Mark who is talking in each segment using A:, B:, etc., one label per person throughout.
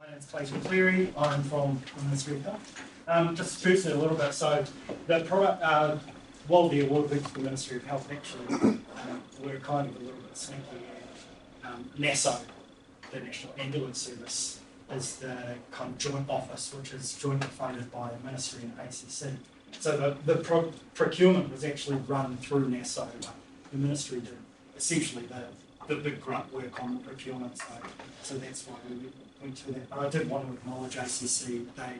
A: My name's Clayton Cleary. I'm from the Ministry of Health. Just firstly a little bit, so the product, while the award went to the Ministry of Health, actually, we're kind of a little bit sneaky. NASO, the National Ambulance Service, is the kind of joint office which is jointly funded by the Ministry and ACC. So the procurement was actually run through NASO. The Ministry did essentially the big grunt work on the procurement side. So that's why we went to that. But I did want to acknowledge ACC. They,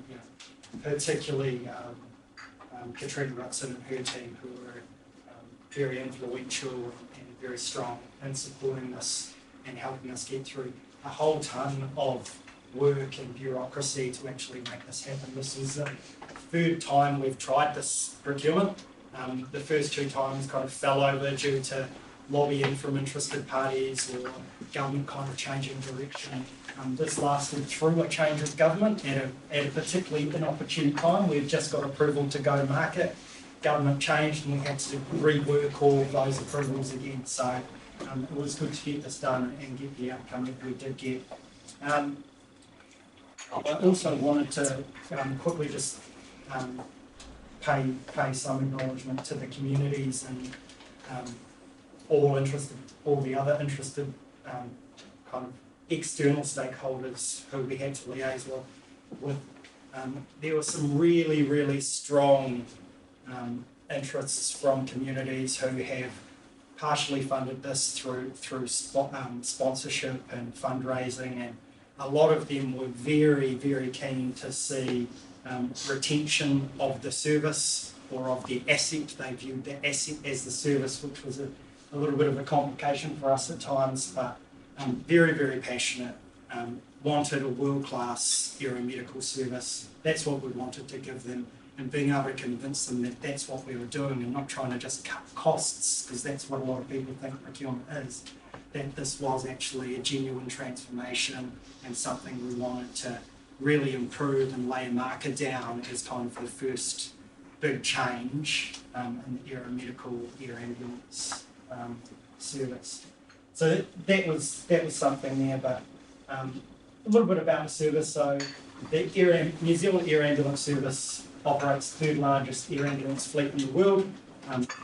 A: particularly Katrina Rutson and her team, who were very influential and very strong in supporting this and helping us get through a whole ton of work and bureaucracy to actually make this happen. This is the third time we've tried this procurement. The first two times kind of fell over due to lobbying from interested parties or government kind of changing direction. This lasted through a change of government at a particularly inopportune time. We've just got approval to go to market. Government changed and we had to rework all of those approvals again. So it was good to get this done and get the outcome that we did get. I also wanted to quickly just pay some acknowledgement to the communities and all the other interested kind of external stakeholders who we had to liaise with. There were some really, really strong interests from communities who have partially funded this through sponsorship and fundraising, and a lot of them were very, very keen to see retention of the service or of the asset. They viewed the asset as the service, which was a little bit of a complication for us at times, but very, very passionate, wanted a world-class aeromedical service. That's what we wanted to give them, and being able to convince them that that's what we were doing and not trying to just cut costs, because that's what a lot of people think procurement is, that this was actually a genuine transformation and something we wanted to really improve and lay a marker down as kind of the first big change in the aeromedical air ambulance service. So that was something there, but a little bit about the service. So the New Zealand Air Ambulance Service operates the third largest air ambulance fleet in the world.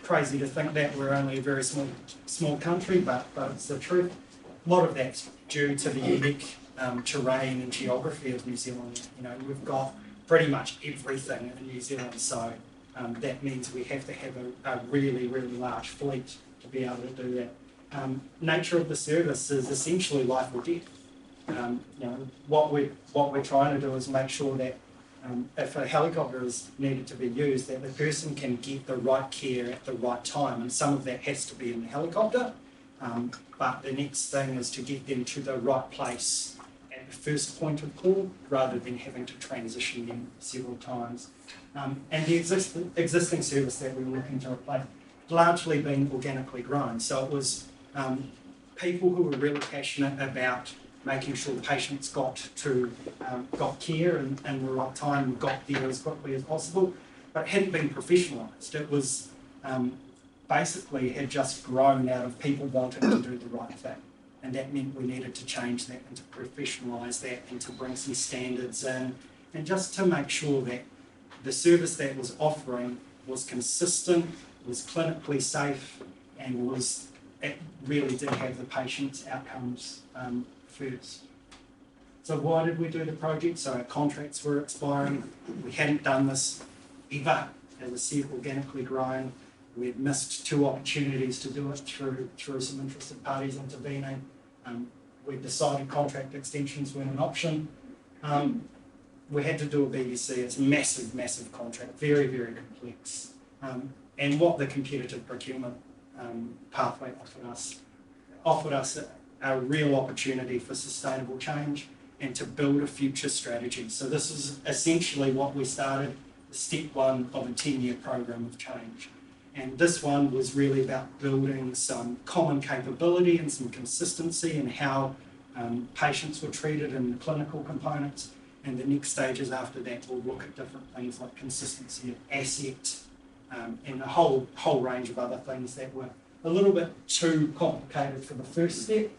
A: Crazy to think that we're only a very small country, but it's the truth. A lot of that's due to the unique terrain and geography of New Zealand. We've got pretty much everything in New Zealand, so that means we have to have a really, really large fleet to be able to do that. Nature of the service is essentially life or death. What we're trying to do is make sure that if a helicopter is needed to be used, that the person can get the right care at the right time, and some of that has to be in the helicopter, but the next thing is to get them to the right place at the first point of call, rather than having to transition them several times. And the existing service that we were looking to replace largely been organically grown, so it was people who were really passionate about making sure the patients got care in the right time, got there as quickly as possible, but it hadn't been professionalised. It was basically had just grown out of people wanting to do the right thing, and that meant we needed to change that and to professionalise that and to bring some standards in, and just to make sure that the service that was offering was consistent, was clinically safe, and it really did have the patient's outcomes first. So why did we do the project? So our contracts were expiring. We hadn't done this ever. As I said, organically grown. We had missed 2 opportunities to do it through some interested parties intervening. We decided contract extensions weren't an option. We had to do a BBC. It's a massive, massive contract, very, very complex. And what the competitive procurement pathway offered us a real opportunity for sustainable change and to build a future strategy. So this is essentially what we started, step 1 of a 10-year program of change. And this one was really about building some common capability and some consistency in how patients were treated in the clinical components. And the next stages after that will look at different things like consistency of asset and a whole range of other things that were a little bit too complicated for the first step.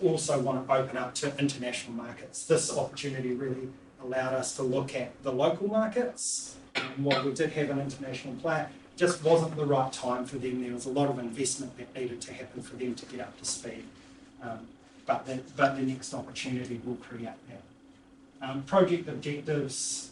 A: also want to open up to international markets. This opportunity really allowed us to look at the local markets. While we did have an international player, just wasn't the right time for them. There was a lot of investment that needed to happen for them to get up to speed. But the next opportunity will create that. Project objectives,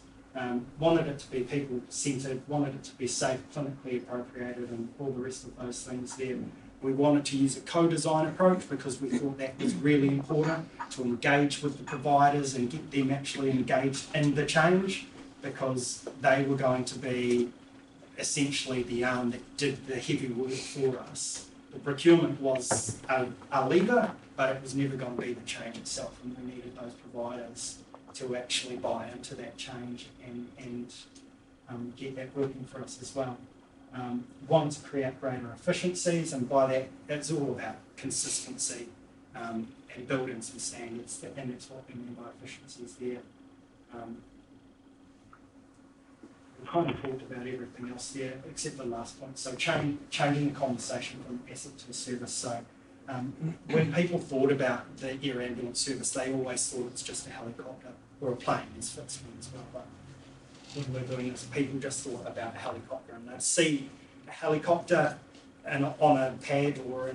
A: wanted it to be people-centred, wanted it to be safe, clinically appropriated, and all the rest of those things there. We wanted to use a co-design approach because we thought that was really important to engage with the providers and get them actually engaged in the change, because they were going to be essentially the arm that did the heavy work for us. The procurement was a lever, but it was never going to be the change itself, and we needed those providers to actually buy into that change and get that working for us as well. Wanted to create greater efficiencies, and by that, it's all about consistency and building some standards, and that's what we mean by efficiencies there. We kind of talked about everything else there, except the last point. So changing the conversation from asset to service. So when people thought about the air ambulance service, they always thought it's just a helicopter or a plane, as Fitz as well. But when we're doing this, people just thought about a helicopter, and they'd see a helicopter on a pad or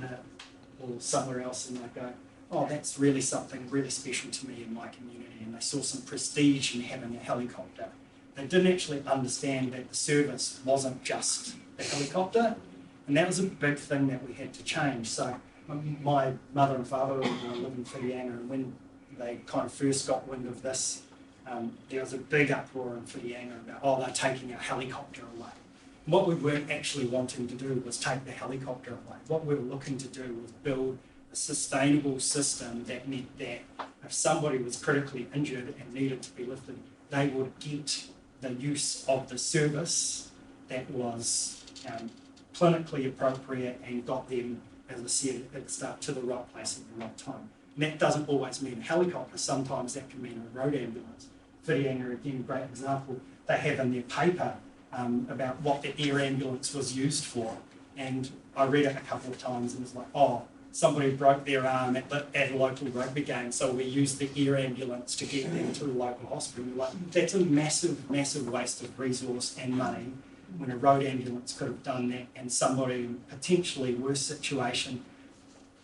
A: somewhere else, and they'd go, "Oh, that's really something really special to me in my community." And they saw some prestige in having a helicopter. They didn't actually understand that the service wasn't just the helicopter, and that was a big thing that we had to change. So my mother and father live in Whitianga, and when they kind of first got wind of this, there was a big uproar in Whitianga about, "Oh, they're taking our helicopter away." And what we weren't actually wanting to do was take the helicopter away. What we were looking to do was build a sustainable system that meant that if somebody was critically injured and needed to be lifted, they would get the use of the service that was clinically appropriate and got them, as I said at the start, to the right place at the right time. And that doesn't always mean a helicopter. Sometimes that can mean a road ambulance. Whitianga, again, great example. They have in their paper about what the air ambulance was used for. And I read it a couple of times and it's like, "Oh, somebody broke their arm at a local rugby game, so we used the air ambulance to get them to the local hospital." You're like, that's a massive, massive waste of resource and money when a road ambulance could have done that, and somebody in potentially worse situation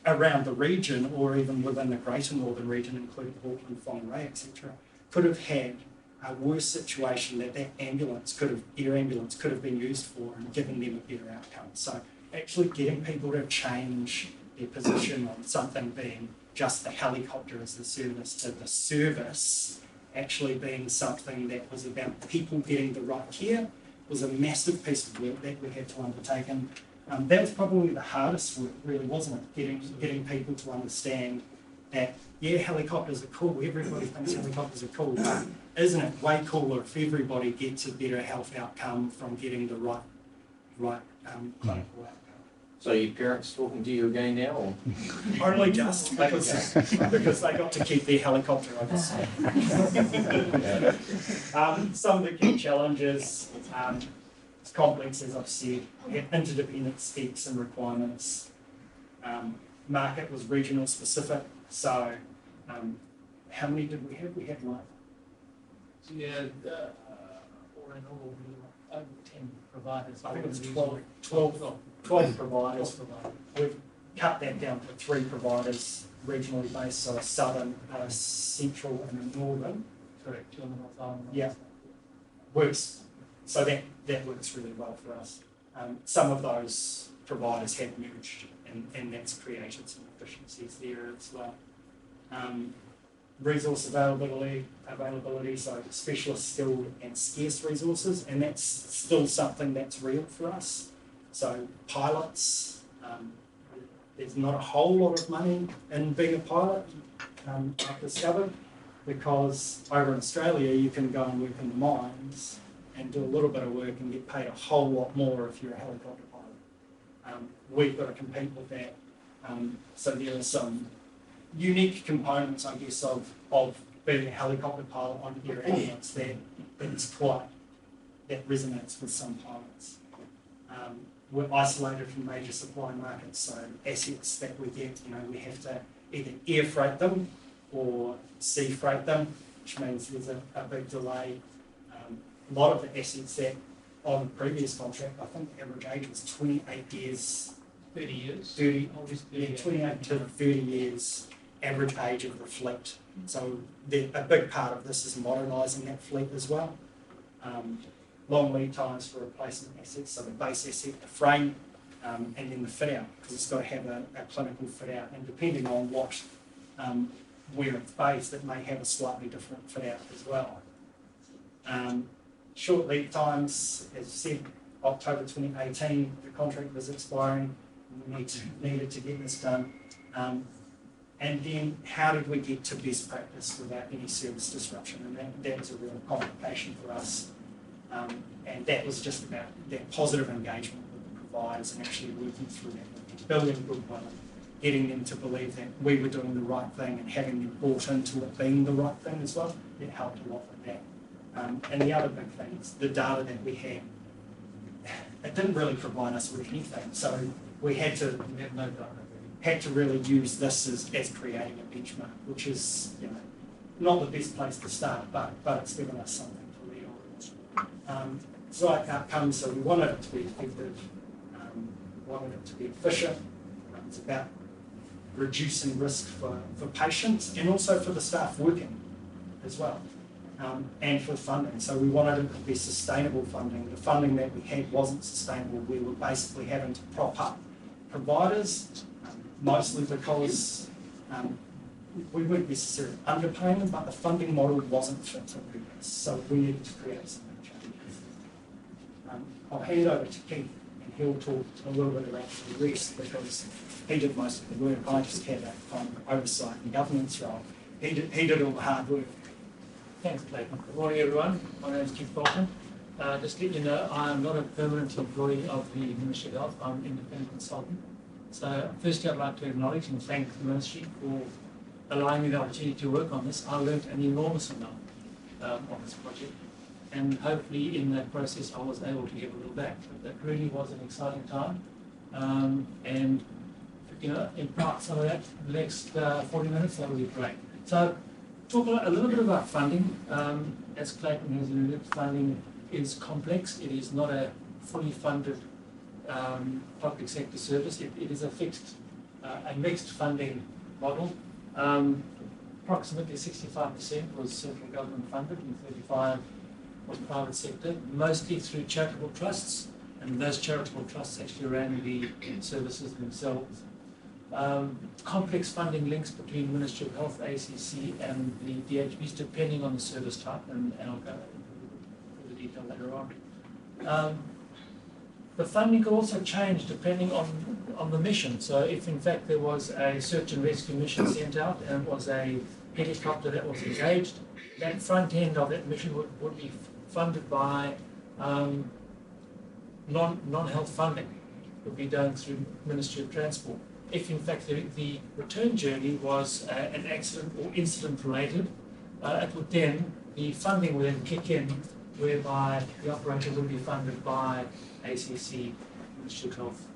A: around the region or even within the Greater Northern region, including Auckland, Whangarei, etc., could have had a worse situation that air ambulance could have been used for and given them a better outcome. So actually getting people to change their position on something being just the helicopter as the service to the service actually being something that was about people getting the right care was a massive piece of work that we had to undertake. And that was probably the hardest work, really, wasn't it? Getting people to understand that, yeah, helicopters are cool, everybody thinks helicopters are cool, but isn't it way cooler if everybody gets a better health outcome from getting the right clinical outcome?
B: So your parents talking to you again now? Or?
A: Only just because they got to keep their helicopter overseas. Some of the key challenges, it's complex, as I've said. We had interdependent specs and requirements. Market was regional specific. So how many did we have? We had like...
C: So you had, or in all, over 10 providers.
A: I think it was 12 providers. We've cut that down to 3 providers, regionally based, so a southern, a central and a northern.
C: Correct, 2 on the North Island.
A: Yeah. Works. So that works really well for us. Some of those providers have merged, and that's created some efficiencies there as well. Resource availability, so specialist skilled and scarce resources, and that's still something that's real for us. So pilots, there's not a whole lot of money in being a pilot, I've discovered, because over in Australia you can go and work in the mines and do a little bit of work and get paid a whole lot more if you're a helicopter pilot. We've got to compete with that. So there are some unique components, I guess, of being a helicopter pilot on air ambulance that resonates with some pilots. We're isolated from major supply markets, so assets that we get, we have to either air freight them or sea freight them, which means there's a big delay. A lot of the assets that on the previous contract, I think the average age was 28 years.
C: 30 years.
A: 30,
C: Always
A: yeah,
C: 30
A: 28 to 30 years average age of the fleet. So a big part of this is modernising that fleet as well. Long lead times for replacement assets, so the base asset, the frame, and then the fit out, because it's got to have a clinical fit out, and depending on what where it's based, it may have a slightly different fit out as well. Short lead times, as I said, October 2018, the contract was expiring. We needed to get this done. And then how did we get to best practice without any service disruption? And that was a real complication for us. And that was just about that positive engagement with the providers and actually working through that, building goodwill, getting them to believe that we were doing the right thing and having them bought into it being the right thing as well. It helped a lot with that. And the other big thing is the data that we had. It didn't really provide us with anything, so we had to
C: We have no data.
A: had to really use this as creating a benchmark, which is not the best place to start, but it's given us something to lead on. Right outcomes, so we wanted it to be effective, we wanted it to be efficient. It's about reducing risk for patients and also for the staff working as well, and for funding. So we wanted it to be sustainable funding. The funding that we had wasn't sustainable. We were basically having to prop up providers, mostly because we weren't necessarily underpaying them, but the funding model wasn't fit for purpose. So we needed to create some changes. I'll hand over to Keith, and he'll talk a little bit about the rest, because he did most of the work. I just had that kind of oversight and governance role. He did all the hard work.
C: Thanks, Clayton. Good morning, everyone. My name is Keith Bolton. Just to let you know, I am not a permanent employee of the Ministry of Health. I'm an independent consultant. So firstly, I'd like to acknowledge and thank the Ministry for allowing me the opportunity to work on this. I learned an enormous amount on this project, and hopefully in that process I was able to give a little back. But that really was an exciting time, and impart some of that in the next 40 minutes. That would be great. So talk a little bit about funding. As Clayton has alluded, funding is complex. It is not a fully funded public sector service. It is a mixed funding model. Approximately 65% was central government funded and 35% was private sector, mostly through charitable trusts, and those charitable trusts actually ran the services themselves. Complex funding links between Ministry of Health, ACC and the DHBs depending on the service type, and I'll go into the detail later on. The funding could also change depending on the mission. So if in fact there was a search and rescue mission sent out and it was a helicopter that was engaged, that front end of that mission would be funded by non-health funding. It would be done through Ministry of Transport. If in fact the return journey was an accident or incident related, it would then, the funding would then kick in, whereby the operator would be funded by ACC, Ministry of Health,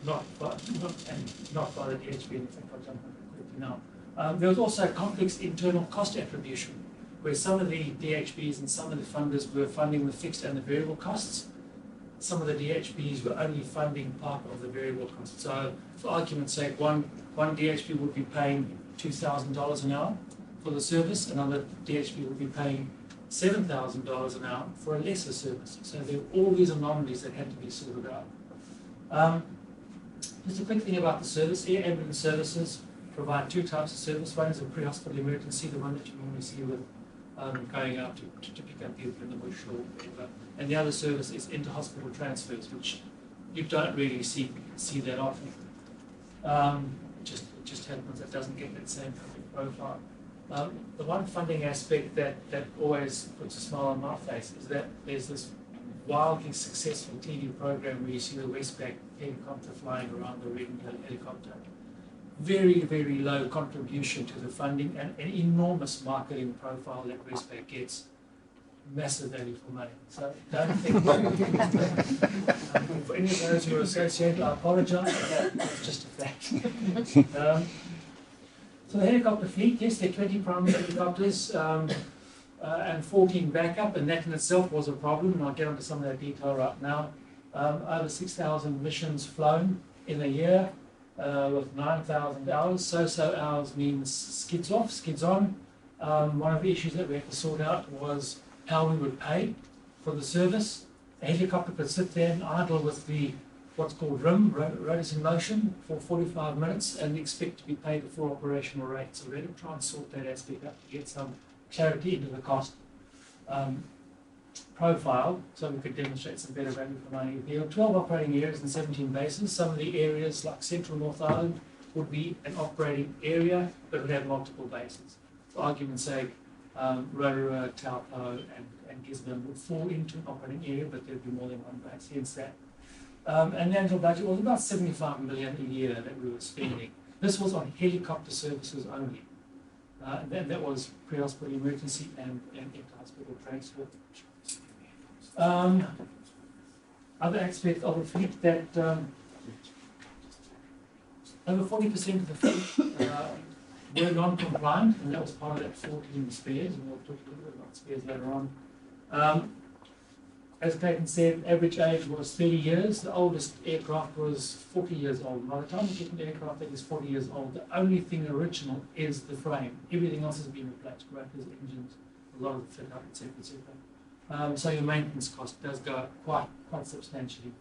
C: not by the DHB. In fact, I'll jump on that quickly now. There was also a complex internal cost attribution, where some of the DHBs and some of the funders were funding the fixed and the variable costs. Some of the DHBs were only funding part of the variable costs. So, for argument's sake, one DHB would be paying $2,000 an hour for the service, another DHB would be paying $7,000 an hour for a lesser service. So there were all these anomalies that had to be sorted out. Just a quick thing about the service. Air ambulance services provide two types of service. One is a pre-hospital emergency, the one that you normally see with going out to pick up people in the bush or whatever. And the other service is inter-hospital transfers, which you don't really see that often. It just happens. It doesn't get that same profile. The one funding aspect that always puts a smile on my face is that there's this wildly successful TV program where you see the Westpac helicopter flying around the Reading helicopter. Very, very low contribution to the funding and an enormous marketing profile that Westpac gets. Massive value for money. So don't think for any of those who are associated, I apologise, but that's just a fact. So the helicopter fleet, yes, there are 20 primary helicopters and 14 backup, and that in itself was a problem, and I'll get onto some of that detail right now. Over 6,000 missions flown in a year with 9,000 hours. So hours means skids off, skids on. One of the issues that we had to sort out was how we would pay for the service. A helicopter could sit there and idle with the what's called RIM, rotors in motion, for 45 minutes and expect to be paid the full operational rate. So we had to try and sort that aspect out to get some clarity into the cost profile so we could demonstrate some better value for money. There are 12 operating areas and 17 bases. Some of the areas like Central North Island would be an operating area but would have multiple bases. For argument's sake, Rotorua, Taupo and Gisborne would fall into an operating area, but there would be more than one base, hence that. And the annual budget was about 75 million a year that we were spending. This was on helicopter services only. And that was pre-hospital emergency and inter-hospital transport. Other aspects of the fleet that over 40% of the fleet were non-compliant, and that was part of that 14 spares, and we'll talk a little bit about spares later on. As Clayton said, average age was 30 years. The oldest aircraft was 40 years old. By the time you get an aircraft that is 40 years old, the only thing original is the frame. Everything else has been replaced, rotors, engines, a lot of the fit-out, etc., etc. So your maintenance cost does go up quite substantially.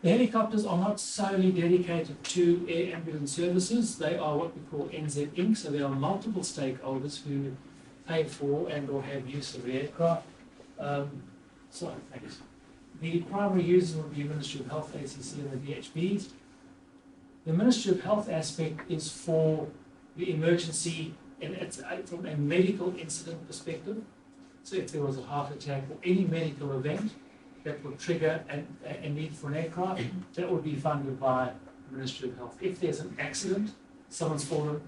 C: The helicopters are not solely dedicated to air ambulance services. They are what we call NZ Inc. So there are multiple stakeholders who pay for and or have use of the aircraft. Thanks. The primary users will be Ministry of Health, ACC, and the DHBs. The Ministry of Health aspect is for the emergency, and it's from a medical incident perspective. So if there was a heart attack or any medical event that would trigger a need for an aircraft, that would be funded by the Ministry of Health. If there's an accident, someone's fallen,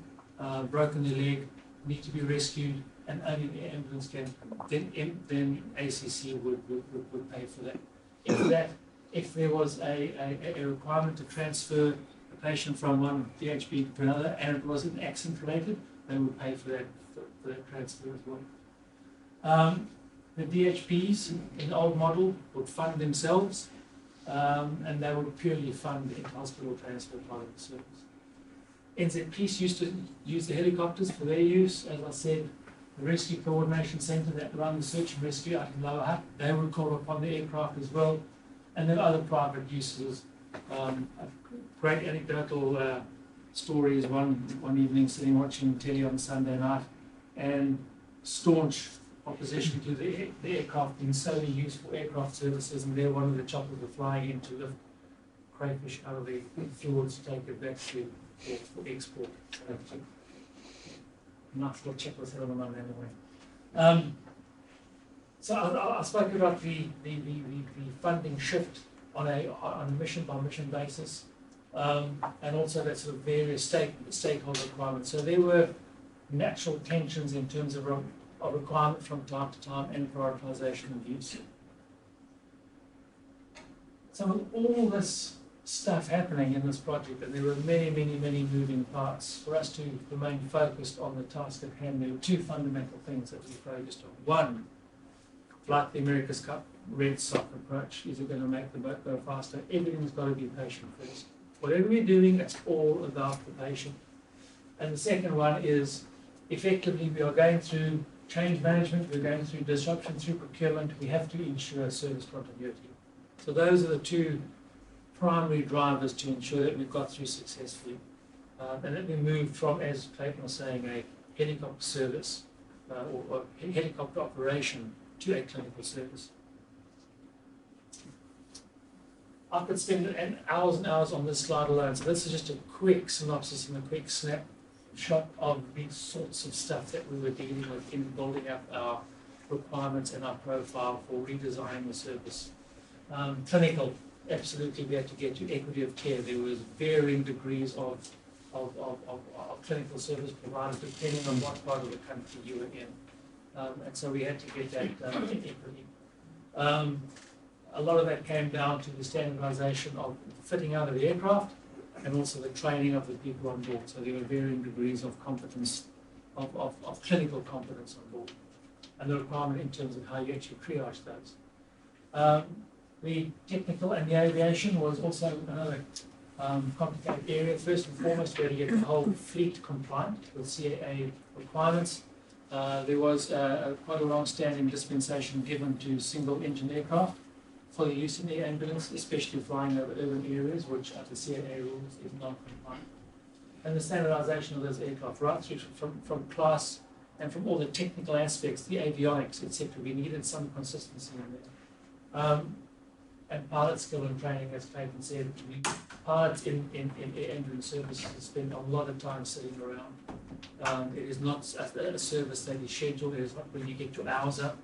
C: broken their leg, need to be rescued, and only the ambulance can, then ACC would pay for that. If there was a requirement to transfer a patient from one DHB to another, and it was an accident related, they would pay for that transfer as well. The DHBs in the old model would fund themselves, and they would purely fund the inter-hospital transfer part of the service. NZ Police used to use the helicopters for their use. As I said, the Rescue Coordination Centre that runs search and rescue out in Lower Hutt, they would call upon the aircraft as well. And then other private uses. Great anecdotal stories, one evening sitting watching telly on Sunday night, and staunch opposition to the aircraft being solely used for aircraft services, and there one of the choppers were flying in to lift crayfish out of the fjords to take it back for export. Nice little check was held on my anyway. So I spoke about the funding shift on a mission by mission basis, and also that sort of various stakeholder requirements. So there were natural tensions in terms of requirement from time to time and prioritization of use. So with all this stuff happening in this project, and there were many moving parts, for us to remain focused on the task at hand, there were two fundamental things that we focused on. One, like the America's Cup Red Sox approach, is it going to make the boat go faster? Everything's got to be patient first. Whatever we're doing, that's all about the patient. And the second one is, effectively, we are going through change management, we're going through disruption through procurement, we have to ensure service continuity. So those are the two primary drivers to ensure that we've got through successfully. And that we moved from, as Clayton was saying, a helicopter service or helicopter operation to a clinical service. I could spend hours and hours on this slide alone, so this is just a quick synopsis and a quick snapshot of these sorts of stuff that we were dealing with in building up our requirements and our profile for redesigning the service. Clinical, absolutely, we had to get to equity of care. There was varying degrees of clinical service provided depending on what part of the country you were in. And so we had to get that done in equity. A lot of that came down to the standardization of fitting out of the aircraft. and also the training of the people on board. So there were varying degrees of competence, of clinical competence on board, and the requirement in terms of how you actually triage those. The technical and the aviation was also another complicated area. First and foremost, we had to get the whole fleet compliant with CAA requirements. There was quite a long-standing dispensation given to single-engine aircraft for the use in the ambulance, especially flying over urban areas, which under CAA rules is non-compliant. And the standardization of those aircraft, right through from class and from all the technical aspects, the avionics, etc., we needed some consistency in there. And pilot skill and training, as Clayton said, pilots in air ambulance services spend a lot of time sitting around. It is not a service that is scheduled. It is not when you get your hours up.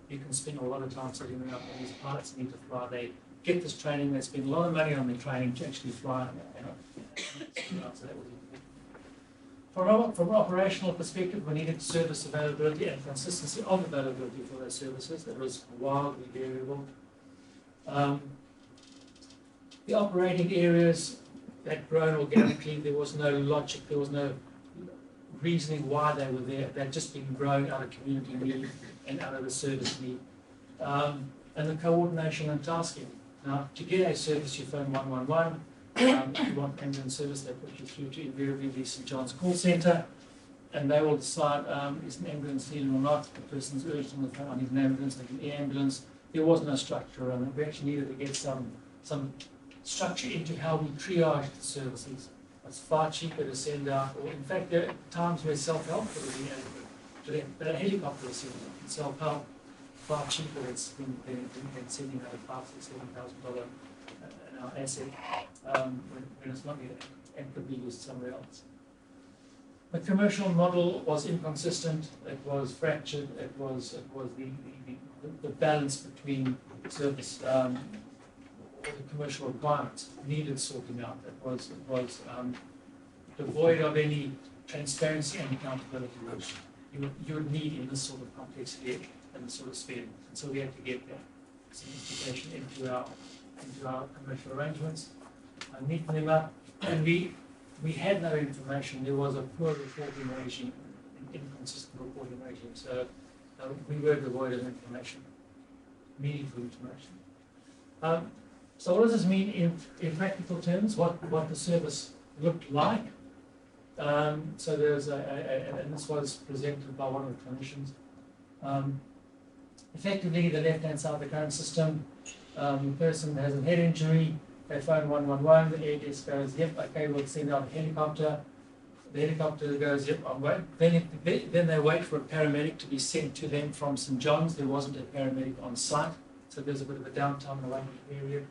C: You can spend a lot of time sitting around, and these pilots need to fly. They get this training, they spend a lot of money on their training to actually fly. So that was important. From an operational perspective, we needed service availability and consistency of availability for those services. That was wildly variable. The operating areas had grown organically. There was no logic, there was no reasoning why they were there. They'd just been grown out of community need and out of the service need. And the coordination and tasking. Now, to get a service, you phone 111. If you want ambulance service, they put you through to invariably the St. John's call centre, and they will decide is an ambulance needed or not. The person's urged on the phone, I need an ambulance, like an air ambulance. There was no structure around it. We actually needed to get some structure into how we triage the services. It's far cheaper to send out, or in fact, there are times where self-help would have been adequate to them, but a helicopter assistant and self-help far cheaper than sending out a $5,000 to $7,000 an hour asset when it's not needed and could be used somewhere else. The commercial model was inconsistent. It was fractured. It was the balance between service or the commercial requirements needed sorting out. It was devoid of any transparency and accountability, which you would need in this sort of complexity and this sort of spend. And so we had to get that sophistication into our commercial arrangements and neaten them up. And we had no information. There was a poor reporting regime, an inconsistent reporting regime. So we were devoid of information, meaningful information. So what does this mean in practical terms? What the service looked like? So there's and this was presented by one of the clinicians. Effectively, the left-hand side of the current system, the person has a head injury, they phone 111, the air desk goes, yep, okay, we'll send out a helicopter. The helicopter goes, yep, I'm waiting. Then they wait for a paramedic to be sent to them from St. John's. There wasn't a paramedic on site, so there's a bit of a downtime in the waiting period.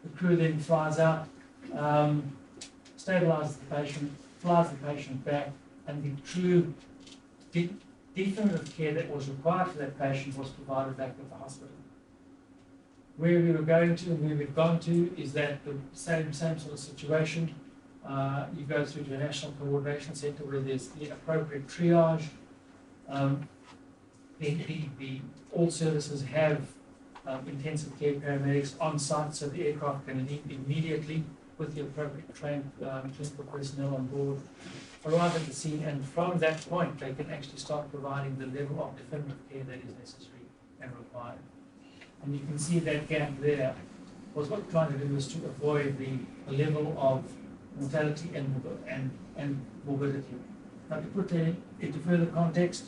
C: The crew then flies out, stabilises the patient, flies the patient back, and the true definitive care that was required for that patient was provided back at the hospital. Where we were going to and where we've gone to is that the same sort of situation. You go through to a national coordination centre where there's the appropriate triage. All services have intensive care paramedics on site, so the aircraft can immediately, with the appropriate trained clinical personnel on board, arrive at the scene, and from that point they can actually start providing the level of definitive care that is necessary and required. And you can see that gap there was what we're trying to do was to avoid the level of mortality and morbidity. Now, to put that into further context,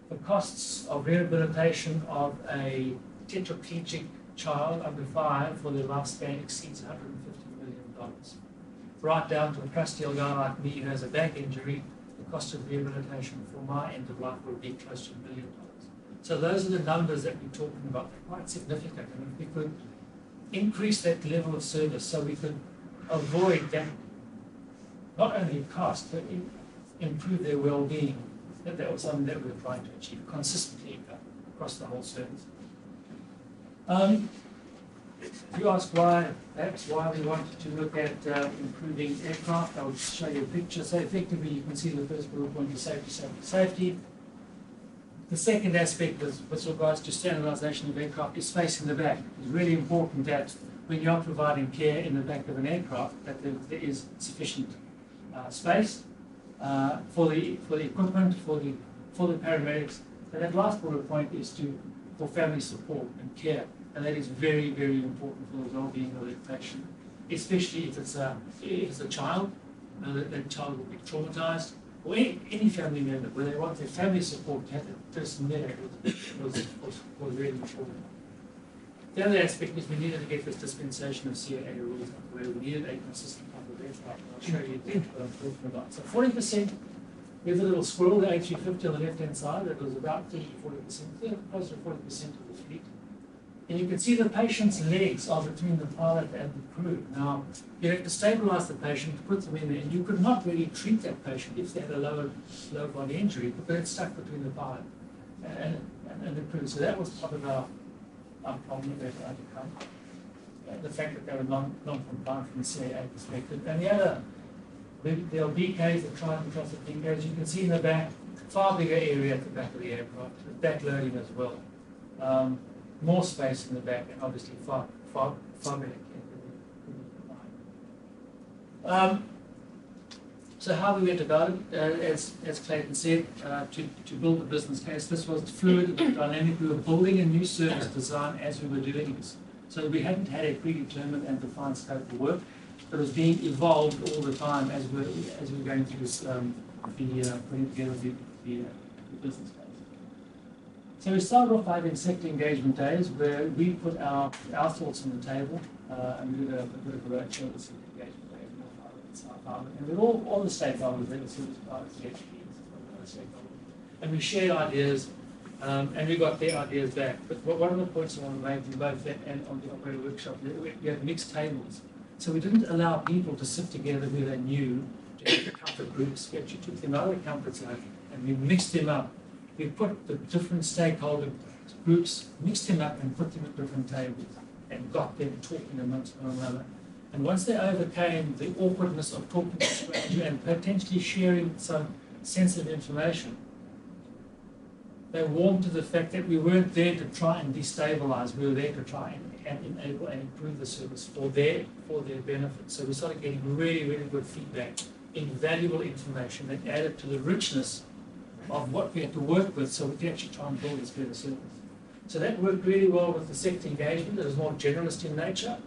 C: the costs of rehabilitation of a tetraplegic child under 5 for their lifespan exceeds $150 million. Right down to a crusty old guy like me who has a back injury, the cost of rehabilitation for my end of life would be close to $1 million. So those are the numbers that we're talking about. They're quite significant. And if we could increase that level of service so we could avoid that, not only cost, but improve their well-being, that was something that we were trying to achieve consistently across the whole service. You ask perhaps why we wanted to look at improving aircraft. I will show you a picture. So effectively you can see the first bullet point is safety, safety, safety. The second aspect with regards to standardization of aircraft is facing the back. It's really important that when you are providing care in the back of an aircraft, that there is sufficient space for the equipment, for the paramedics. And that last bullet point is for family support and care, and that is very, very important for the well-being of the patient, especially if it's a child. That child will be traumatized, or any family member where they want their family support to have that person there was really important. The other aspect is we needed to get this dispensation of CAA rules where we needed a consistent type of aircraft. I'll show you what I'm talking about. So 40%, here's a little squirrel, the A350 on the left-hand side, that was about 30 to 40%, close to 40% of the fleet. And you can see the patient's legs are between the pilot and the crew. Now, you have to stabilize the patient, put them in there, and you could not really treat that patient if they had a low body injury because it's stuck between the pilot and the crew. So that was part of our problem that we had to overcome. The fact that they were non-compliant from the CAA perspective. And the other, there are BKs, the trial trusted BKs. You can see in the back, far bigger area at the back of the aircraft, the back loading as well. More space in the back, and obviously far better care. So how we went about it, as Clayton said, to build a business case, this was fluid and dynamic. We were building a new service design as we were doing this. So we hadn't had a predetermined and defined scope of work, but it was being evolved all the time as we were going through this, putting together the business case. So we started off by having sector engagement days where we put our thoughts on the table and we did a bit of a roadshow with sector engagement days in South Island. And with all the stakeholders, the service providers, the HPs, and we shared ideas and we got their ideas back. But one of the points I want to make in both that and on the operator workshop, we had mixed tables. So we didn't allow people to sit together who they knew to have comfort groups. We actually took them out of the comfort zone and we mixed them up. We put the different stakeholder groups, mixed them up and put them at different tables and got them talking amongst one another. And once they overcame the awkwardness of talking to a stranger and potentially sharing some sensitive information, they warmed to the fact that we weren't there to try and destabilize, we were there to try and enable and improve the service for their benefit. So we started getting really, really good feedback, invaluable information that added to the richness of what we had to work with so we could actually try and build this better service. So that worked really well with the sector engagement. It was more generalist in nature.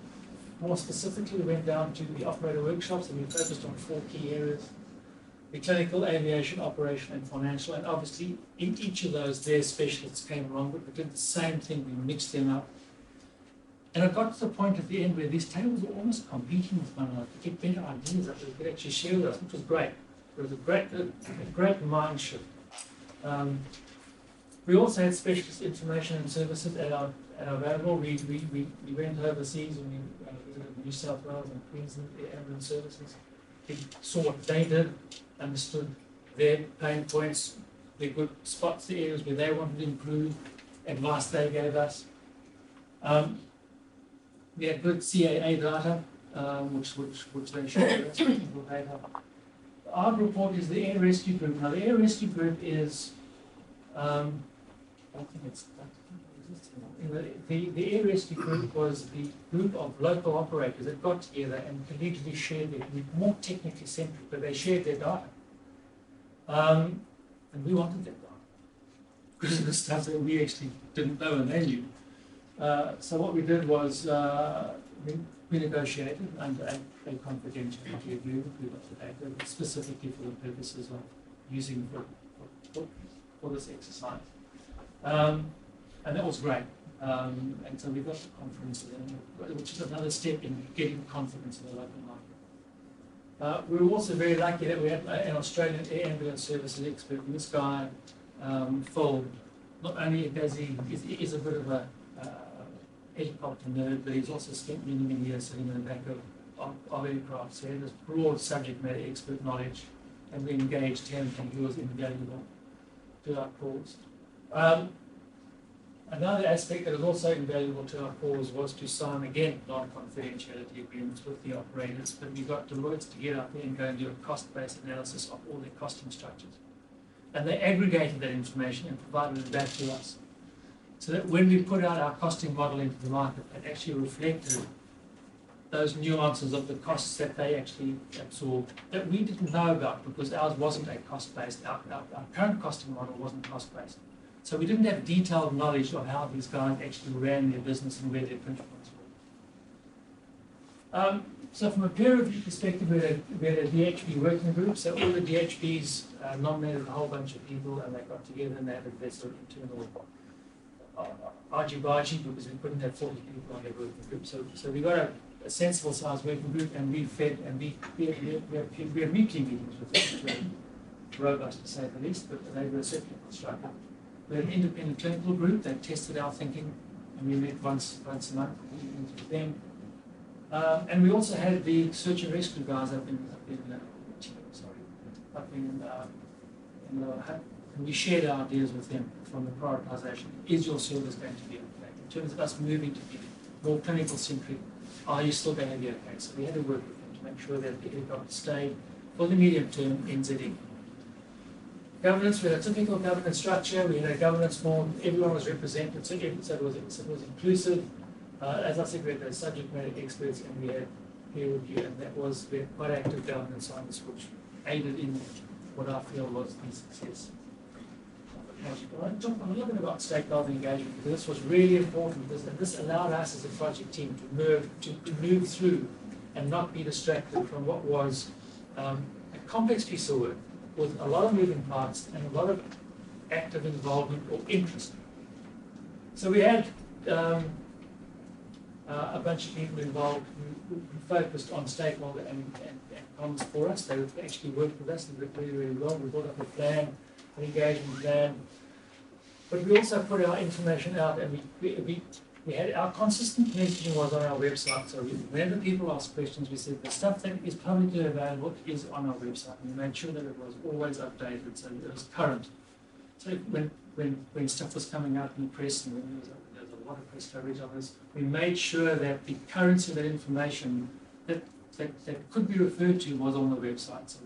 C: More specifically, we went down to the operator workshops and we focused on 4 key areas: the clinical, aviation, operation, and financial. And obviously, in each of those, their specialists came along, but we did the same thing. We mixed them up. And it got to the point at the end where these tables were almost competing with one another to get better ideas that they could actually share with us, which was great. It was a great mind shift. We also had specialist information and services at our available. We went overseas and we visited New South Wales and Queensland, the ambulance services. We saw what they did, understood their pain points, their good spots, the areas where they wanted to improve, advice they gave us. We had good CAA data, which they showed us, technical data. Our report is the Air Rescue Group. Now, the Air Rescue Group is, I don't think it's the Air Rescue Group was the group of local operators that got together and collegially shared their, more technically centric, but they shared their data. And we wanted that data because of the stuff that we actually didn't know and they knew. So what we did was we negotiated under a confidentiality agreement. We got the data specifically for the purposes of using for this exercise. And that was great. And so we got the conference, which is another step in getting confidence in the local market. We were also very lucky that we had an Australian air ambulance services expert. And this guy, Phil, not only does he is a bit of a helicopter nerd, but he's also spent many years sitting in the back of aircraft. So he had this broad subject matter expert knowledge, and we engaged him, and he was invaluable to our cause. Another aspect that was also invaluable to our cause was to sign, again, non-confidentiality agreements with the operators, but we got Deloitte to get out there and go and do a cost-based analysis of all their costing structures. And they aggregated that information and provided it back to us. So that when we put out our costing model into the market, it actually reflected those nuances of the costs that they actually absorb that we didn't know about because ours wasn't a cost-based, our current costing model wasn't cost-based. So we didn't have detailed knowledge of how these guys actually ran their business and where their pinch points were. So from a peer review perspective, we had a DHB working group. So all the DHBs nominated a whole bunch of people and they got together and they had their sort of internal argy-bargy because we couldn't have 40 people on their working group. So we got a sensible sized working group and we fed and we had weekly meetings with them, which were robust to say the least, but they were certainly constructive. We had an independent clinical group that tested our thinking and we met once a month with them. And we also had the search and rescue guys up in and we shared our ideas with them from the prioritisation. Is your service going to be okay? In terms of us moving to be more clinical centric, are you still going to be okay? So we had to work with them to make sure that the helicopter stayed for the medium term NZE. Governance, we had a typical governance structure, we had a governance form, everyone was represented, so it was inclusive. As I said, we had the subject matter experts and we had peer review, and we had quite active governance on this, which aided in what I feel was the success. I want to talk a little bit about stakeholder engagement because this was really important. This allowed us as a project team to move through and not be distracted from what was a complex piece of work with a lot of moving parts and a lot of active involvement or interest. So we had a bunch of people involved who focused on stakeholder and comms for us. They actually worked with us and did really, really well. We brought up a plan, an engagement plan. But we also put our information out and we had our consistent messaging was on our website. So whenever people asked questions, we said the stuff that is publicly available is on our website. And we made sure that it was always updated, so it was current. So when stuff was coming out in the press and there was a lot of press coverage on this, we made sure that the currency of that information that could be referred to was on the website. So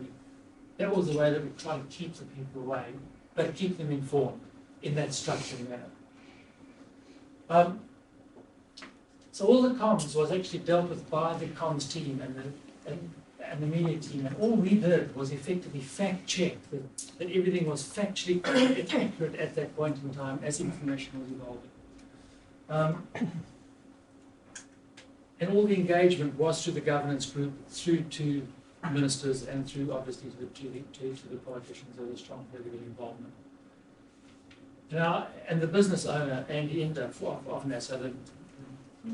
C: that was the way that we tried to keep the people away, but keep them informed in that structured manner. So all the comms was actually dealt with by the comms team and the media team, and all we did was effectively fact-check that everything was factually accurate at that point in time as information was evolving. And all the engagement was through the governance group, through to ministers, and through obviously to the politicians. There was a strong political involvement. Now, and the business owner, Andy Ender of NASA,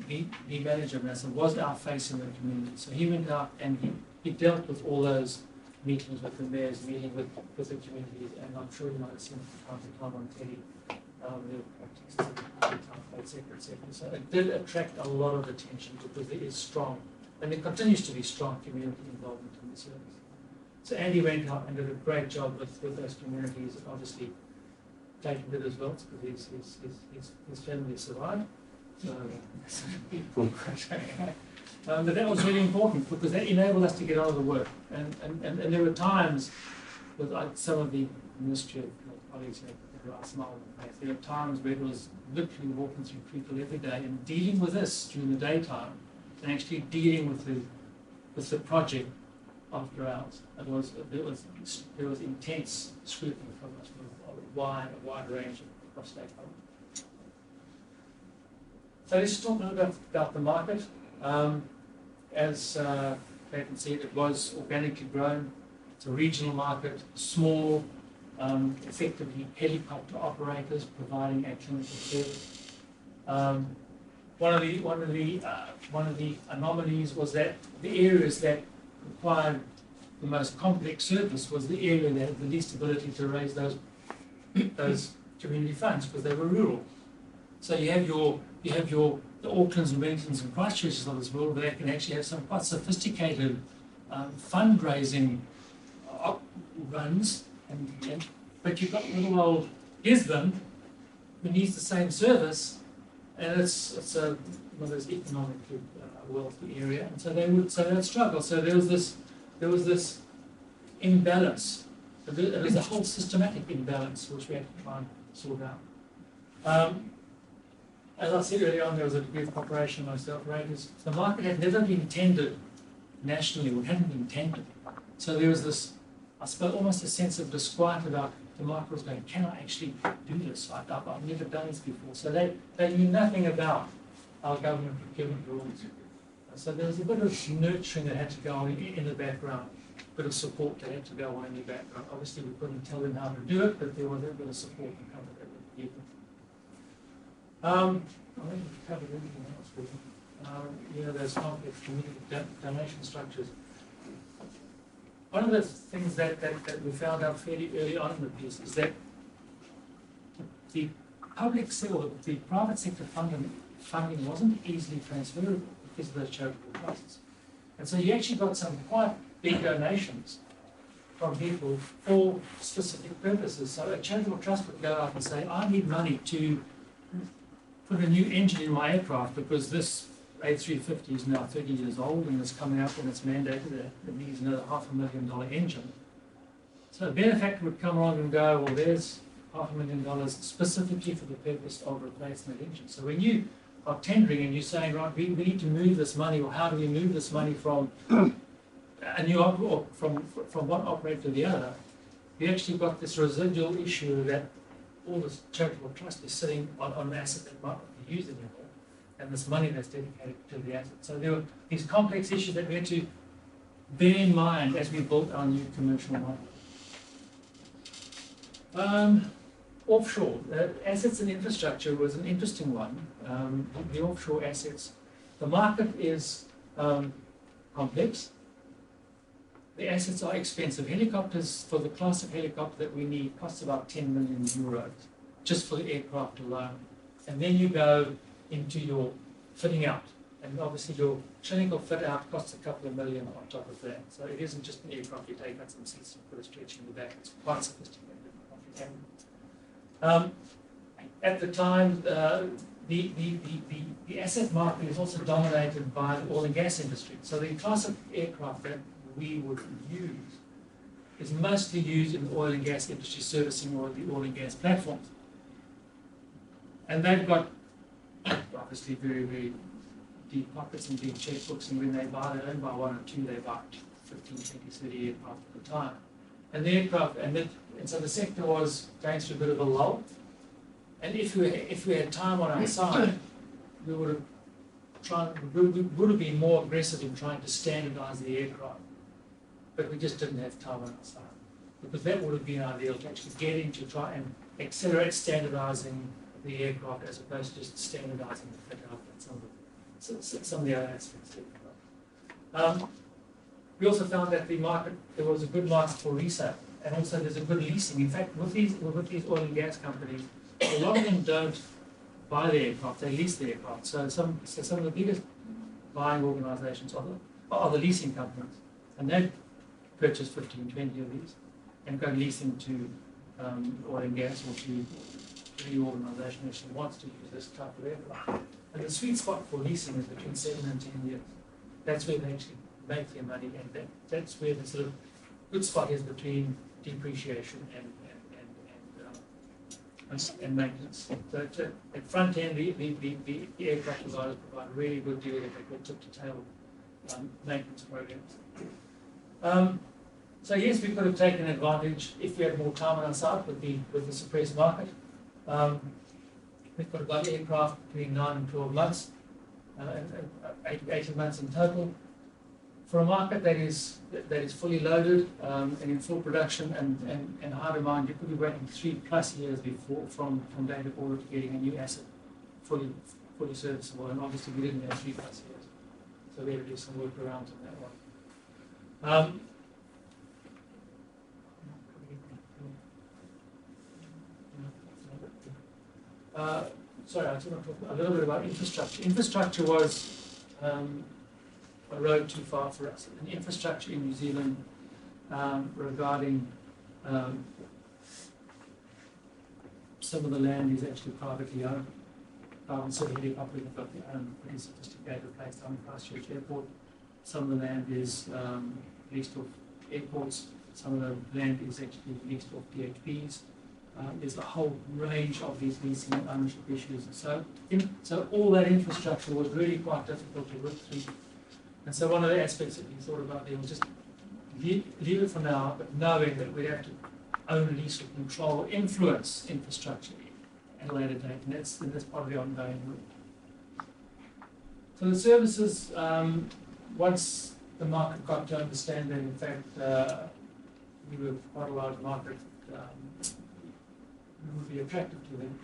C: the manager of NASA, was our face in the community. So he went out and he dealt with all those meetings with the mayors, meeting with the communities, and I'm sure you might have seen it from time to time on telly. etc. So it did attract a lot of attention because there is strong, and there continues to be strong community involvement in the service. So Andy went out and did a great job with those communities, obviously taking it as well because his family survived. So, but that was really important because that enabled us to get on with the work. And there were times with some of the ministry colleagues who I smiled at. There were times where it was literally walking through people every day and dealing with this during the daytime and actually dealing with the project after hours. There was intense scrutiny from us from a wide range of stakeholders. So let's talk a little bit about the market. As Clayton said, it was organically grown. It's a regional market, small, effectively helicopter operators providing a clinical service. One of the anomalies was that the areas that required the most complex service was the area that had the least ability to raise those community funds because they were rural. So you have the Aucklands and Wellingtons and Christchurches of this world where they can actually have some quite sophisticated fundraising runs, but you've got little old Gisborne who needs the same service, and it's one of those economically wealthy area, and so they'd struggle. So there was this imbalance. There was a whole systematic imbalance which we had to try and sort out. as I said earlier on, there was a degree of cooperation amongst the operators. The market had never been tendered nationally, or hadn't been tendered. So there was this, I suppose, almost a sense of disquiet about the market was going, can I actually do this? I've never done this before. So they knew nothing about our government procurement rules. So there was a bit of nurturing that had to go on in the background, a bit of support that had to go on in the background. Obviously, we couldn't tell them how to do it, but there was a bit of support and comfort that we could give them. I think we've covered everything else really. Those complex community donation structures. One of the things that we found out fairly early on in the piece is that the public sector, or the private sector funding wasn't easily transferable because of those charitable trusts. And so you actually got some quite big donations from people for specific purposes. So a charitable trust would go out and say, I need money to put a new engine in my aircraft because this A350 is now 30 years old and it's coming up and it's mandated that it needs another $500,000 engine. So a benefactor would come along and go, well, there's $500,000 specifically for the purpose of replacing that engine. So when you are tendering and you're saying, right, we need to move this money, or how do we move this money from a new or from one operator to the other, you actually got this residual issue that all this charitable trust is sitting on an asset that might not be used anymore, and this money that's dedicated to the asset. So there were these complex issues that we had to bear in mind as we built our new commercial model. Offshore, assets and infrastructure was an interesting one. The offshore assets, the market is complex. The assets are expensive. Helicopters, for the class of helicopter that we need, costs about 10 million euros, just for the aircraft alone. And then you go into your fitting out. And obviously your clinical fit out costs a couple of million on top of that. So it isn't just an aircraft, you take out some seats and put a stretch in the back. It's quite sophisticated. At the time, the asset market is also dominated by the oil and gas industry. So the class of aircraft that we would use is mostly used in the oil and gas industry, servicing the oil and gas platforms. And they've got obviously very, very deep pockets and deep checkbooks, and when they buy, they don't buy one or two, they buy 15, 20, 30 aircraft at a time. And the aircraft, and so the sector was going through a bit of a lull. And if we had time on our side, we would have been more aggressive in trying to standardize the aircraft. But we just didn't have time on our side. Because that would have been ideal, to actually get in to try and accelerate standardizing the aircraft as opposed to just standardizing the fit out and some of the other aspects. We also found that there was a good market for resale, and also there's a good leasing. In fact, with these oil and gas companies, a lot of them don't buy the aircraft, they lease the aircraft. So some of the biggest buying organizations are the leasing companies, and they purchase 15, 20 of these and go leasing to oil and gas or to any organization that actually wants to use this type of aircraft. And the sweet spot for leasing is between 7 and 10 years. That's where they actually make their money, and that's where the sort of good spot is between depreciation and maintenance. So at front end, the aircraft providers provide a really good deal that they call tip-to-tail maintenance programs. So yes, we could have taken advantage if we had more time on our side with the suppressed market. We could have got aircraft between 9 and 12 months, 18 months in total. For a market that is fully loaded and in full production and high demand, you could be waiting 3+ years before from date of order to getting a new asset fully serviceable. And obviously we didn't have 3+ years, so we had to do some workarounds on that one. Sorry, I just want to talk a little bit about infrastructure. Infrastructure was a road too far for us. And infrastructure in New Zealand regarding some of the land is actually privately owned. City Helicopter have got their own pretty sophisticated place down in Christchurch Airport. Some of the land is leased off airports. Some of the land is actually leased off DHBs. There's a whole range of these leasing and ownership issues. So all that infrastructure was really quite difficult to work through. And so one of the aspects that we thought about there was just leave it for now, but knowing that we'd have to own, lease, or control, or influence infrastructure at a later date. And that's part of the ongoing work. So the services, once the market got to understand that, in fact, we were quite a large market, it would be attractive to them,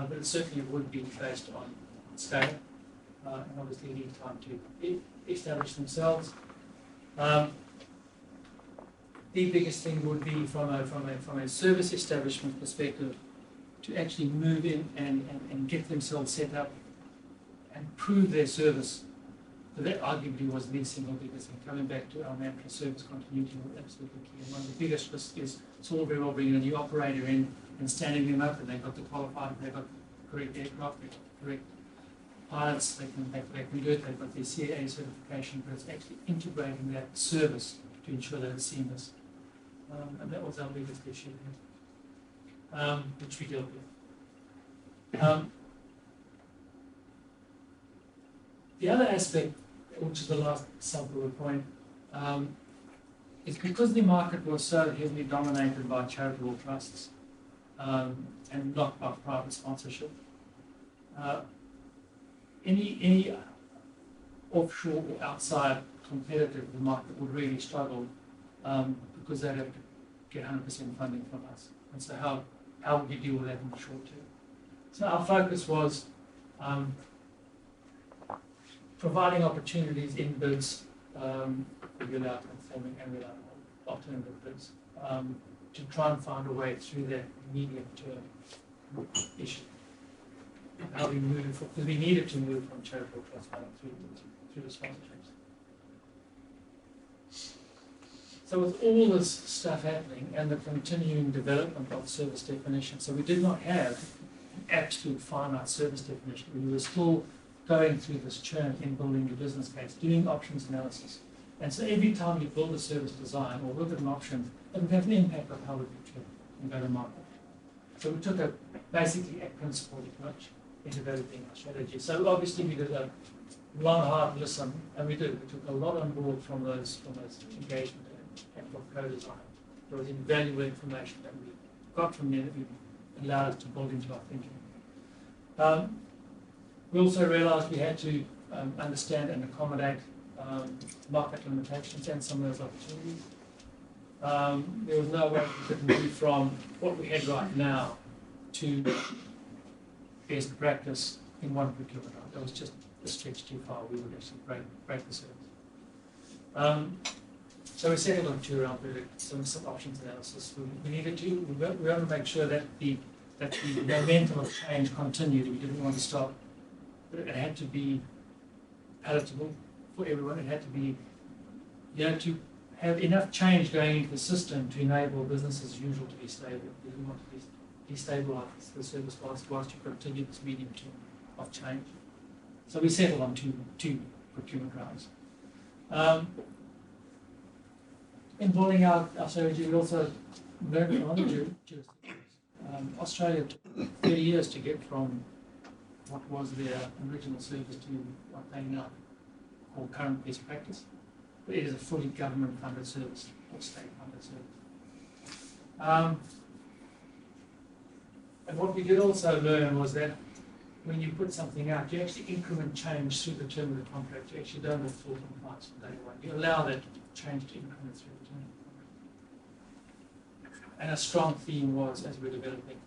C: but it certainly would be based on scale, and obviously need time to establish themselves. The biggest thing would be from a service establishment perspective to actually move in and get themselves set up and prove their service. So that arguably was the single biggest thing. Coming back to our mantra, service continuity was absolutely key. And one of the biggest risks is it's all very well bringing a new operator in and standing them up, and they've got the qualified, they've got the correct aircraft, they've got the correct pilots, they can do it, they've got their CAA certification, but it's actually integrating that service to ensure that it's seamless. And that was our biggest issue here, which we dealt with. The other aspect, which is the last sub-bullet point, is because the market was so heavily dominated by charitable trusts and not by private sponsorship, any offshore or outside competitor in the market would really struggle because they'd have to get 100% funding from us. And so how would you deal with that in the short term? So our focus was providing opportunities in bids for allowed conforming and allowed alternative bids to try and find a way through that medium-term issue. How we move, because we needed to move from charitable trust funding through the sponsorships. So with all this stuff happening and the continuing development of service definition, so we did not have an absolute finite service definition. We were still going through this churn in building your business case, doing options analysis. And so every time you build a service design or look at an option, it would have an impact on how we go to market. So we took basically a principled approach in developing our strategy. So obviously we did a long, hard listen, and we did. We took a lot on board from those engagement and from co-design. There was invaluable information that we got from there that allowed us to build into our thinking. We also realised we had to understand and accommodate market limitations and some of those opportunities. There was no way we could move from what we had right now to best practice in one procurement round. That was just a stretch too far. We would actually break the service. So we settled on 2 round some options analysis. We needed to. We wanted to make sure that the momentum of change continued. We didn't want to stop. But it had to be palatable for everyone. It had to be, to have enough change going into the system to enable business as usual to be stable. We didn't want to destabilise the service whilst you continue this medium term of change. So we settled on two procurement rounds. In building out our strategy, we also learned from other jurisdictions. Australia took 30 years to get from what was their original service to what they now call current best practice. But it is a fully government-funded service or state-funded service. And what we did also learn was that when you put something out, you actually increment change through the term of the contract. You actually don't have full compliance from day one. You allow that change to increment through the term of the contract. And a strong theme was, as we're developing,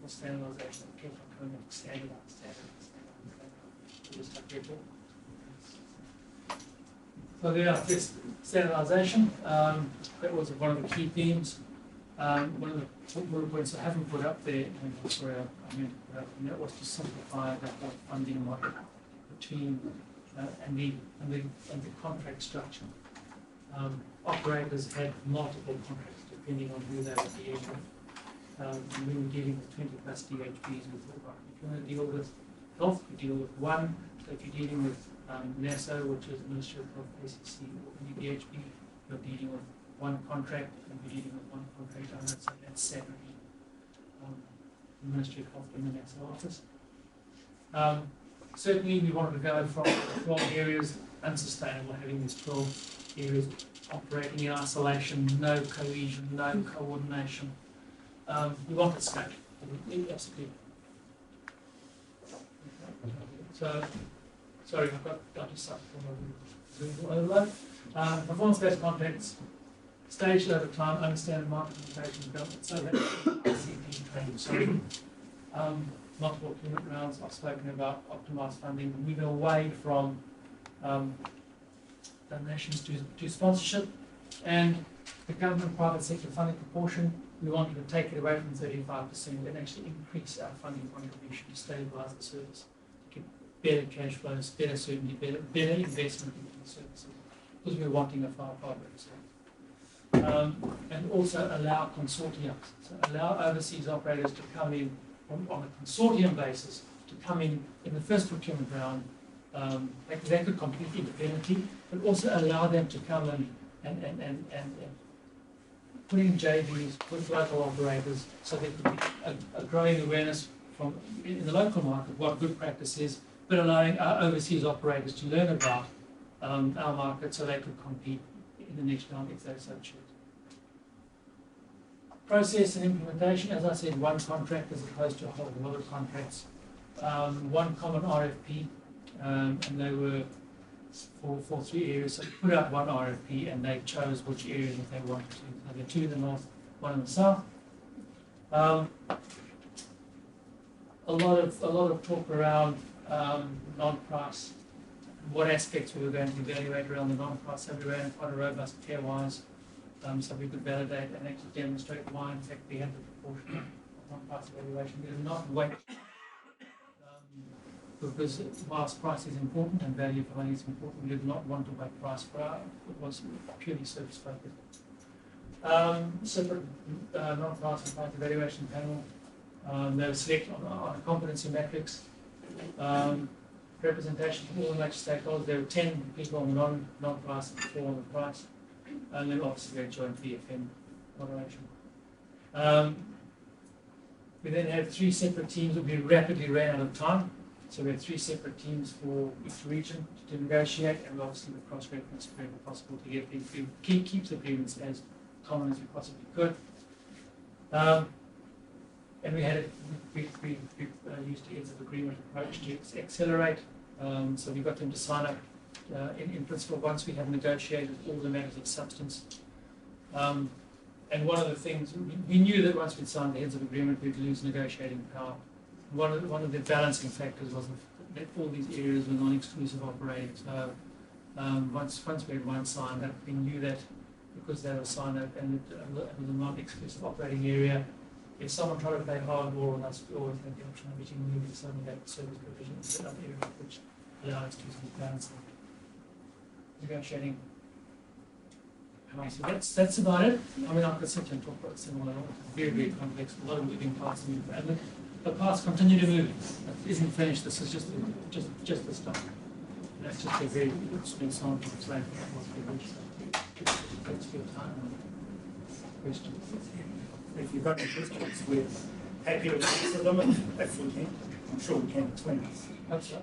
C: was standardisation. We kept on coming up standardise. Just like that. So there, this standardisation, that was one of the key themes. One of the bullet points I haven't put up there, and sorry, I meant to put up, and that was to simplify that whole funding model between and the contract structure. Operators had multiple contracts depending on who they were dealing with. We were dealing with 20 plus DHBs. We thought, right, if you want to deal with health, you deal with one. So if you're dealing with NASO, which is the Ministry of Health, ACC, or any DHB, you're dealing with one contract, and you're dealing with one contract owner, so that's separate. the Ministry of Health in the next office. Certainly, we wanted to go from 12 areas unsustainable, having these 12 areas operating in isolation, no cohesion, no coordination. We wanted scale. Absolutely. So, sorry, I've got to start from a overload. Performance-based contracts, staged over time, understand market implementation development, so that ICT training. So, multiple procurement rounds, I've spoken about optimised funding, moving away from donations to sponsorship, and the government-private sector funding proportion, we wanted to take it away from 35% and actually increase our funding contribution to stabilise the service, to get better cash flows, better certainty, better investment into the services, because we're wanting a far better result. And also allow consortia, so allow overseas operators to come in on a consortium basis, to come in the first procurement round. They could compete independently, but also allow them to come and put in JVs with local operators, so there could be a growing awareness in the local market what good practice is, but allowing our overseas operators to learn about our market so they could compete in the next round if they so choose. Process and implementation, as I said, one contract as opposed to a whole lot of contracts. One common RFP, and they were for 3 areas. So we put out one RFP and they chose which areas that they wanted to. So there are 2 in the north, 1 in the south. A lot of talk around non-price, what aspects we were going to evaluate around the non-price. So we ran quite a robust pairwise, so we could validate and actually demonstrate why in fact we had the proportion of non-price evaluation. We did not wait. Because whilst price is important and value for money is important, we did not want to wait price for our, it was purely service focused. Separate non-price and price evaluation panel. They were selected on a competency matrix. Representation from all the major stakeholders. There were 10 people on the non-price and 4 on the price. And then obviously we had joint VFM moderation. We then had 3 separate teams that we rapidly ran out of time. So we had 3 separate teams for each region to negotiate, and obviously with cross-reference wherever possible to get keep the agreements as common as we possibly could. And we had we used the heads of agreement approach to accelerate. So we got them to sign up in principle once we had negotiated all the matters of substance. And one of the things, we knew that once we'd signed the heads of agreement, we'd lose negotiating power. One of the balancing factors was that all these areas were non-exclusive operating. So once we had one signed up, we knew that because they were signed up and it was a non-exclusive operating area, if someone tried to play hardball with us, we always had the option of reaching moving suddenly that service provision into other areas which allow us to balance negotiating. So that's about it. I mean, I could sit here and talk about this in one hour. It's very, very complex, a lot of moving parts. And the parts continue to move. It isn't finished. This is just the start. That's just a very small sample to explain what we do. Thanks for your time and questions.
A: If you've got any questions, we're happy to answer them if we can. I'm sure we can between us.
C: Hope so.